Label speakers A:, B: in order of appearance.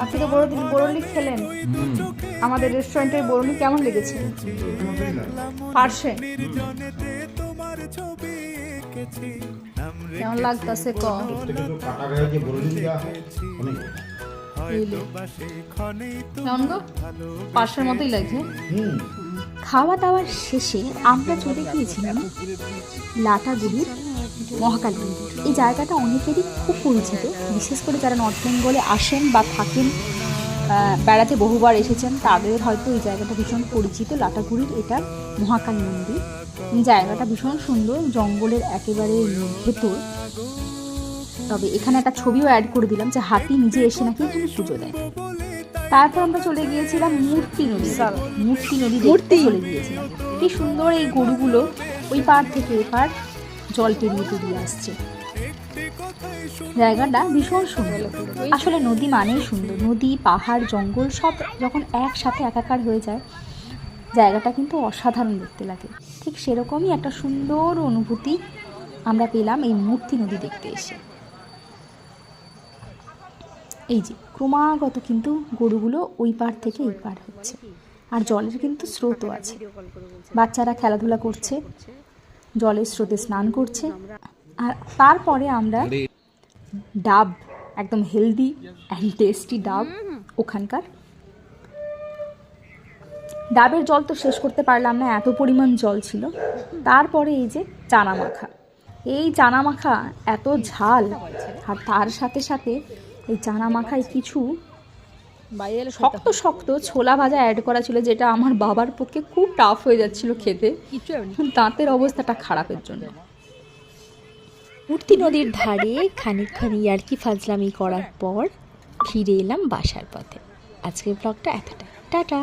A: আপনি তো বড়লি খেলেন, আমাদের রেস্টুরেন্টের বড়লি কেমন লেগেছে? পার্শে কেমন লাগতেছে ক? কেমন গো? পার্শের মতোই লাগছে।
B: খাওয়া দাওয়ার শেষে আমরা চলে গিয়েছিলাম লাটাগুড়ির মহাকাল মন্দির। এই জায়গাটা অনেকেরই খুব পরিচিত, বিশেষ করে যারা নর্থ বেঙ্গলে আসেন বা থাকেন, বেড়াতে বহুবার এসেছেন, তাদের হয়তো এই জায়গাটা ভীষণ পরিচিত। লাটাগুড়ির এটা মহাকাল মন্দির। জায়গাটা ভীষণ সুন্দর, জঙ্গলের একেবারে ভেতর। তবে এখানে একটা ছবিও অ্যাড করে দিলাম যে হাতি নিজে এসে নাকি এখানে পুজো দেয়। তারপর আমরা চলে গিয়েছিলাম মূর্তি নদী দেখতে চলে গিয়েছিলাম। কি সুন্দর এই গরুগুলো ওই পার থেকে এপার জল পেরিয়ে আসছে। জায়গাটা ভীষণ সুন্দর। আসলে নদী মানেই সুন্দর, নদী পাহাড় জঙ্গল সব যখন একসাথে একাকার হয়ে যায় জায়গাটা কিন্তু অসাধারণ দেখতে লাগে। ঠিক সেরকমই একটা সুন্দর অনুভূতি আমরা পেলাম এই মূর্তি নদী দেখতে এসে। এই যে ক্রমাগত কিন্তু গরুগুলো ওই পার থেকে এই পার হচ্ছে, আর জলের কিন্তু স্রোতও আছে। বাচ্চারা খেলাধুলা করছে, জলের স্রোতে স্নান করছে। আর তারপরে আমরা ডাব, একদম হেলদি অ্যান্ড টেস্টি ডাব, ওখানকার ডাবের জল তো শেষ করতে পারলাম না, এত পরিমাণ জল ছিল। তারপরে এই যে চানা মাখা, এই চানা মাখা এত ঝাল, আর তার সাথে সাথে এই চানা মাখায় কিছু শক্ত শক্ত ছোলা ভাজা অ্যাড করা ছিল, যেটা আমার বাবার পক্ষে খুব টাফ হয়ে যাচ্ছিল খেতে, দাঁতের অবস্থাটা খারাপের জন্য। মূর্তি নদীর ধারে খানিকক্ষণ ইয়ার্কি ফাজলামি করার পর ফিরে এলাম বাসার পথে। আজকের ব্লগটা এতটাই, টাটা।